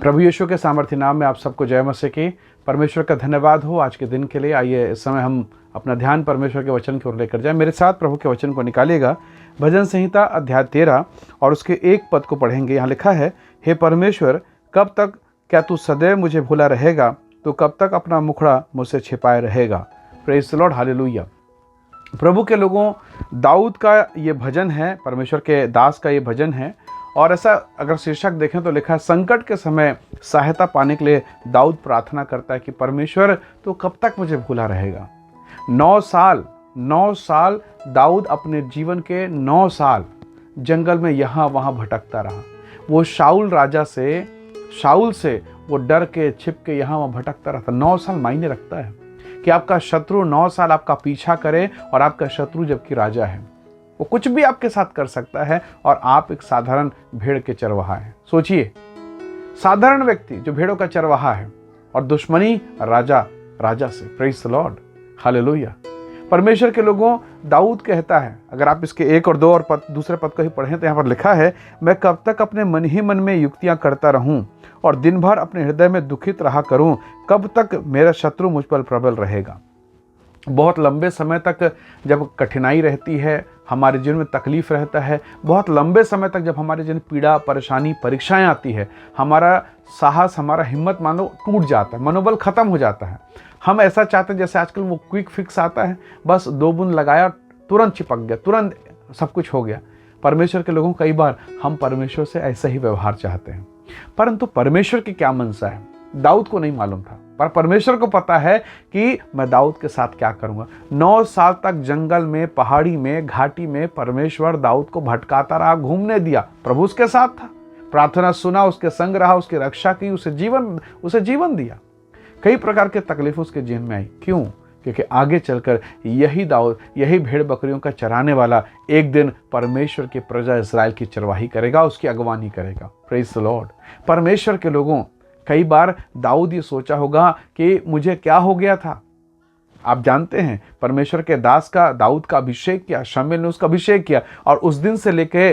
प्रभु यीशु के सामर्थ्य नाम में आप सबको जय मसीह की। परमेश्वर का धन्यवाद हो आज के दिन के लिए। आइए इस समय हम अपना ध्यान परमेश्वर के वचन की ओर लेकर जाएं। मेरे साथ प्रभु के वचन को निकालिएगा। भजन संहिता अध्याय 13 और उसके एक पद को पढ़ेंगे। यहाँ लिखा है, हे परमेश्वर, कब तक क्या तू सदैव मुझे भूला रहेगा? तू कब तक अपना मुखड़ा मुझसे छिपाए रहेगा? Praise the Lord, hallelujah. प्रभु के लोगों, दाऊद का ये भजन है, परमेश्वर के दास का ये भजन है। और ऐसा अगर शीर्षक देखें तो लिखा है, संकट के समय सहायता पाने के लिए दाऊद प्रार्थना करता है कि परमेश्वर तो कब तक मुझे भूला रहेगा। 9 साल दाऊद अपने जीवन के 9 साल जंगल में यहाँ वहाँ भटकता रहा। वो शाऊल से वो डर के छिप के यहाँ वहाँ भटकता रहता। 9 साल मायने रखता है कि आपका शत्रु 9 साल आपका पीछा करे, और आपका शत्रु जबकि राजा है, वो कुछ भी आपके साथ कर सकता है, और आप एक साधारण भेड़ के चरवाहा हैं। सोचिए, साधारण व्यक्ति जो भेड़ों का चरवाहा है और दुश्मनी राजा से। Praise the Lord, hallelujah. परमेश्वर के लोगों, दाऊद कहता है, अगर आप इसके 1 और 2 और दूसरे पद को ही पढ़ें तो यहाँ पर लिखा है, मैं कब तक अपने मन ही मन में युक्तियाँ करता रहूं और दिन भर अपने हृदय में दुखित रहा करूं? कब तक मेरा शत्रु मुझ पर प्रबल रहेगा? बहुत लंबे समय तक जब कठिनाई रहती है, हमारे जीवन में तकलीफ रहता है, बहुत लंबे समय तक जब हमारे जीवन पीड़ा, परेशानी, परीक्षाएं आती है, हमारा साहस, हमारा हिम्मत मानो टूट जाता है, मनोबल खत्म हो जाता है। हम ऐसा चाहते हैं जैसे आजकल वो क्विक फिक्स आता है, बस 2 बूंद लगाया, तुरंत चिपक गया, तुरंत सब कुछ हो गया। परमेश्वर के लोगों, कई बार हम परमेश्वर से ऐसा ही व्यवहार चाहते हैं, परंतु परमेश्वर की क्या मनसा है दाऊद को नहीं मालूम था, पर परमेश्वर को पता है कि मैं दाऊद के साथ क्या करूंगा। 9 साल तक जंगल में, पहाड़ी में, घाटी में परमेश्वर दाऊद को भटकाता रहा, घूमने दिया। प्रभु उसके साथ था, प्रार्थना सुना, उसके संग रहा, उसकी रक्षा की, उसे जीवन दिया। कई प्रकार के तकलीफ उसके जीवन में आई। क्यों? क्योंकि आगे चलकर यही दाऊद, यही भेड़ बकरियों का चराने वाला एक दिन परमेश्वर की प्रजा इस्राएल की चरवाही करेगा, उसकी अगवानी करेगा। Praise the Lord. परमेश्वर के लोगों, कई बार दाऊद ये सोचा होगा कि मुझे क्या हो गया था। आप जानते हैं, परमेश्वर के दास का, दाऊद का अभिषेक किया, शमूएल ने उसका अभिषेक किया, और उस दिन से लेके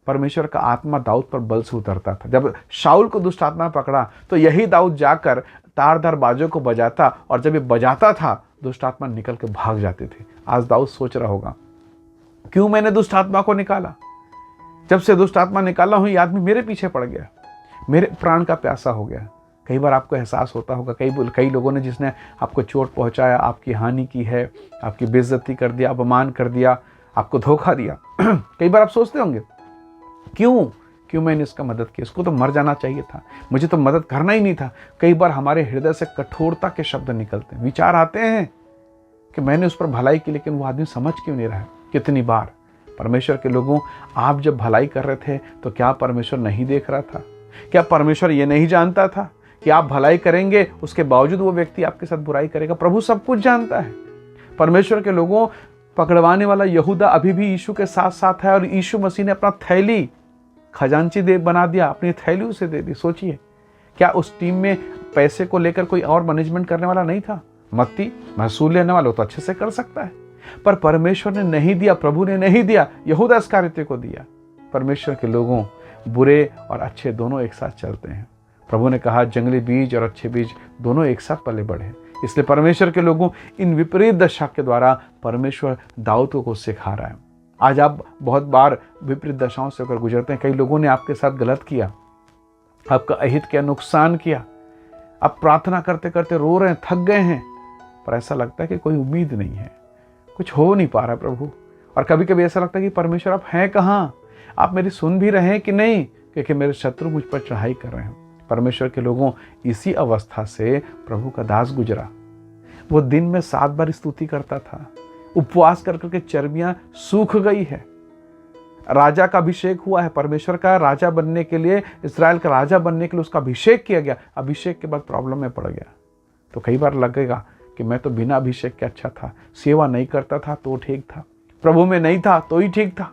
परमेश्वर का आत्मा दाऊद पर बल से उतरता था। जब शाऊल को दुष्ट आत्मा पकड़ा तो यही दाऊद जाकर तारदार बाजों को बजाता, और जब ये बजाता था दुष्ट आत्मा निकल के भाग जाते थे। आज दाऊद सोच रहा होगा, क्यों मैंने दुष्ट आत्मा को निकाला? जब से दुष्ट आत्मा निकाला हूं, ये आदमी मेरे पीछे पड़ गया, मेरे प्राण का प्यासा हो गया। कई बार आपको एहसास होता होगा, कई लोगों ने जिसने आपको चोट पहुंचाया, आपकी हानि की है, आपकी बेइज्जती कर दिया, अपमान कर दिया, आपको धोखा दिया। कई बार आप सोचते होंगे, क्यों मैंने इसका मदद की? इसको तो मर जाना चाहिए था, मुझे तो मदद करना ही नहीं था। कई बार हमारे हृदय से कठोरता के शब्द निकलते हैं, विचार आते हैं कि मैंने उस पर भलाई की, लेकिन वो आदमी समझ क्यों नहीं रहा है? कितनी बार परमेश्वर के लोगों, आप जब भलाई कर रहे थे तो क्या परमेश्वर नहीं देख रहा था? क्या परमेश्वर ये नहीं जानता था कि आप भलाई करेंगे, उसके बावजूद वो व्यक्ति आपके साथ बुराई करेगा? प्रभु सब कुछ जानता है। परमेश्वर के लोगों, पकड़वाने वाला यहूदा अभी भी यीशु के साथ साथ है, और यीशु मसीह ने अपना थैली खजांची बना दिया, अपनी थैली उसे दे दी। सोचिए, क्या उस टीम में पैसे को लेकर कोई और मैनेजमेंट करने वाला नहीं था? मत्ती महसूल लेने वाला तो अच्छे से कर सकता है, पर परमेश्वर ने नहीं दिया, प्रभु ने नहीं दिया, यहूदा इस्करियोती को दिया। परमेश्वर के लोगों, बुरे और अच्छे दोनों एक साथ चलते हैं। प्रभु ने कहा, जंगली बीज और अच्छे बीज दोनों एक साथ पले बढ़े। इसलिए परमेश्वर के लोगों, इन विपरीत दशा के द्वारा परमेश्वर दाऊद को सिखा रहा है। आज आप बहुत बार विपरीत दशाओं से होकर गुजरते हैं। कई लोगों ने आपके साथ गलत किया, आपका अहित किया, नुकसान किया। आप प्रार्थना करते करते रो रहे हैं, थक गए हैं, पर ऐसा लगता है कि कोई उम्मीद नहीं है, कुछ हो नहीं पा रहा प्रभु। और कभी कभी ऐसा लगता है कि परमेश्वर आप हैं कहाँ? आप मेरी सुन भी रहे हैं कि नहीं? क्योंकि मेरे शत्रु मुझ पर चढ़ाई कर रहे हैं। परमेश्वर के लोगों, इसी अवस्था से प्रभु का दास गुजरा। वो दिन में 7 बार स्तुति करता था, उपवास कर करके चर्बियां सूख गई है। राजा का अभिषेक हुआ है, परमेश्वर का राजा बनने के लिए, इस्राएल का राजा बनने के लिए उसका अभिषेक किया गया। अभिषेक के बाद प्रॉब्लम में पड़ गया। तो कई बार लगेगा कि मैं तो बिना अभिषेक के अच्छा था, सेवा नहीं करता था तो ठीक था, प्रभु में नहीं था तो ही ठीक था।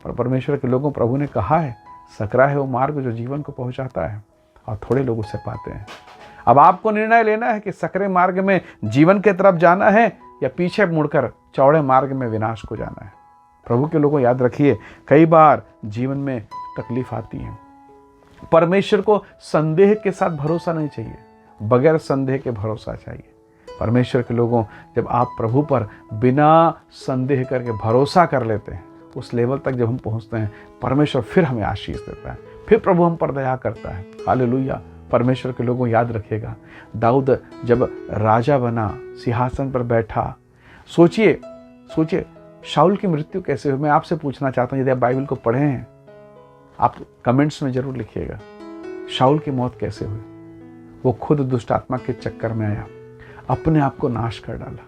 पर परमेश्वर के लोगों, प्रभु ने कहा है, सकरा है वो मार्ग जो जीवन को पहुंचाता है, और थोड़े लोग उसे पाते हैं। अब आपको निर्णय लेना है कि सकरे मार्ग में जीवन की तरफ जाना है, या पीछे मुड़कर चौड़े मार्ग में विनाश को जाना है। प्रभु के लोगों, याद रखिए, कई बार जीवन में तकलीफ आती है, परमेश्वर को संदेह के साथ भरोसा नहीं चाहिए, बगैर संदेह के भरोसा चाहिए। परमेश्वर के लोगों, जब आप प्रभु पर बिना संदेह करके भरोसा कर लेते हैं, उस लेवल तक जब हम पहुंचते हैं, परमेश्वर फिर हमें आशीष देता है, फिर प्रभु हम पर दया करता है। हालेलुया। परमेश्वर के लोगों, याद रखिएगा, दाऊद जब राजा बना, सिंहासन पर बैठा, सोचिए शाऊल की मृत्यु कैसे हुई। मैं आपसे पूछना चाहता हूँ, यदि आप बाइबल को पढ़े हैं, आप कमेंट्स में जरूर लिखिएगा, शाऊल की मौत कैसे हुई। वो खुद दुष्ट आत्मा के चक्कर में आया, अपने आप को नाश कर डाला।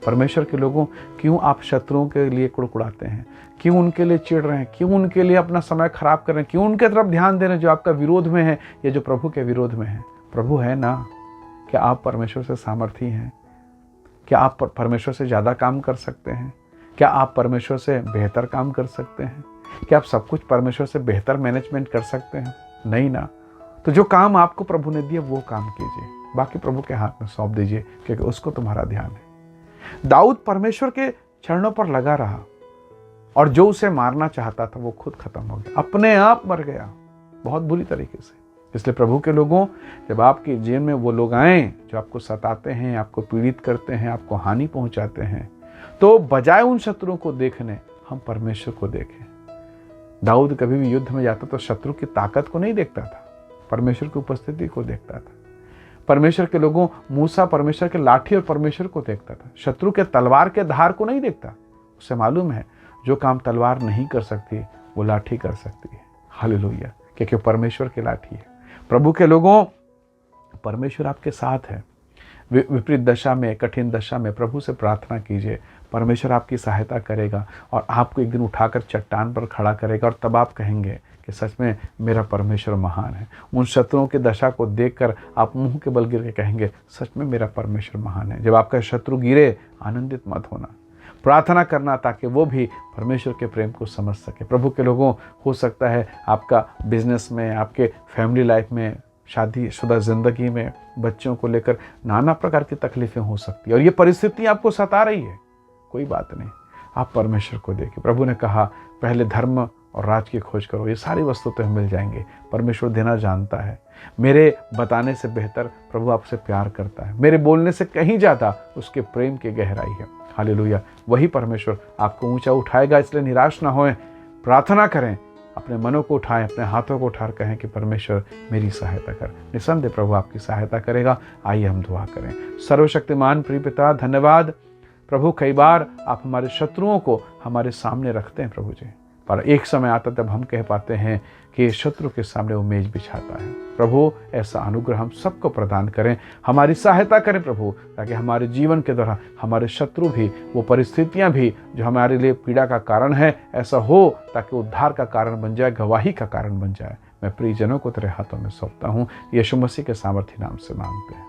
परमेश्वर के लोगों, क्यों आप शत्रुओं के लिए कुड़कुड़ाते हैं? क्यों उनके लिए चिढ़ रहे हैं? क्यों उनके लिए अपना समय खराब कर रहे हैं? क्यों उनके तरफ ध्यान दे रहे हैं जो आपका विरोध में है या जो प्रभु के विरोध में है? प्रभु है ना। क्या आप परमेश्वर से सामर्थी हैं? क्या आप परमेश्वर से ज़्यादा काम कर सकते हैं? क्या आप परमेश्वर से बेहतर काम कर सकते हैं? क्या आप सब कुछ परमेश्वर से बेहतर मैनेजमेंट कर सकते हैं? नहीं ना। तो जो काम आपको प्रभु ने दिया वो काम कीजिए, बाकी प्रभु के हाथ में सौंप दीजिए, क्योंकि उसको तुम्हारा ध्यान है। दाऊद परमेश्वर के चरणों पर लगा रहा और जो उसे मारना चाहता था वो खुद खत्म हो गया, अपने आप मर गया, बहुत बुरी तरीके से। इसलिए प्रभु के लोगों, जब आपके जीवन में वो लोग आए जो आपको सताते हैं, आपको पीड़ित करते हैं, आपको हानि पहुंचाते हैं, तो बजाय उन शत्रुओं को देखने, हम परमेश्वर को देखें। दाऊद कभी भी युद्ध में जाता तो शत्रु की ताकत को नहीं देखता था, परमेश्वर की उपस्थिति को देखता था। परमेश्वर के लोगों, मूसा परमेश्वर के लाठी और परमेश्वर को देखता था, शत्रु के तलवार के धार को नहीं देखता। उसे मालूम है जो काम तलवार नहीं कर सकती वो लाठी कर सकती है। हालेलुया, क्योंकि परमेश्वर की लाठी है। प्रभु के लोगों, परमेश्वर आपके साथ है। विपरीत दशा में, कठिन दशा में प्रभु से प्रार्थना कीजिए, परमेश्वर आपकी सहायता करेगा और आपको एक दिन उठाकर चट्टान पर खड़ा करेगा, और तब आप कहेंगे कि सच में मेरा परमेश्वर महान है। उन शत्रुओं की दशा को देखकर आप मुंह के बल गिर के कहेंगे, सच में मेरा परमेश्वर महान है। जब आपका शत्रु गिरे, आनंदित मत होना, प्रार्थना करना ताकि वो भी परमेश्वर के प्रेम को समझ सके। प्रभु के लोगों, हो सकता है आपका बिजनेस में, आपके फैमिली लाइफ में, शादीशुदा ज़िंदगी में, बच्चों को लेकर नाना प्रकार की तकलीफ़ें हो सकती है और ये परिस्थिति आपको सता रही है। कोई बात नहीं, आप परमेश्वर को देखिए। प्रभु ने कहा, पहले धर्म और राज की खोज करो, ये सारी वस्तु तो मिल जाएंगे। परमेश्वर देना जानता है। मेरे बताने से बेहतर प्रभु आपसे प्यार करता है। मेरे बोलने से कहीं ज़्यादा उसके प्रेम की गहराई है। हालेलुया। वही परमेश्वर आपको ऊंचा उठाएगा, इसलिए निराश ना होएं, प्रार्थना करें, अपने मनों को उठाएं, अपने हाथों को उठाकर कहें कि परमेश्वर मेरी सहायता कर। निसंदेह प्रभु आपकी सहायता करेगा। आइए हम दुआ करें। सर्वशक्तिमान प्रिय पिता, धन्यवाद प्रभु। कई बार आप हमारे शत्रुओं को हमारे सामने रखते हैं प्रभु जी, पर एक समय आता तब हम कह पाते हैं कि शत्रु के सामने वो मेज बिछाता है। प्रभु, ऐसा अनुग्रह हम सबको प्रदान करें, हमारी सहायता करें प्रभु, ताकि हमारे जीवन के दौरान हमारे शत्रु भी, वो परिस्थितियां भी जो हमारे लिए पीड़ा का कारण है, ऐसा हो ताकि उद्धार का कारण बन जाए, गवाही का कारण बन जाए। मैं प्रियजनों को तेरे हाथों में सौंपता हूँ, यीशु मसीह के सामर्थी नाम से मांगते हैं,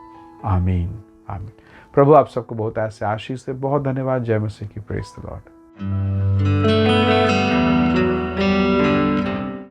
आमीन आमीन। प्रभु आप सबको बहुत ऐसे आशीष से, बहुत धन्यवाद। जय मसीह की। Praise the Lord.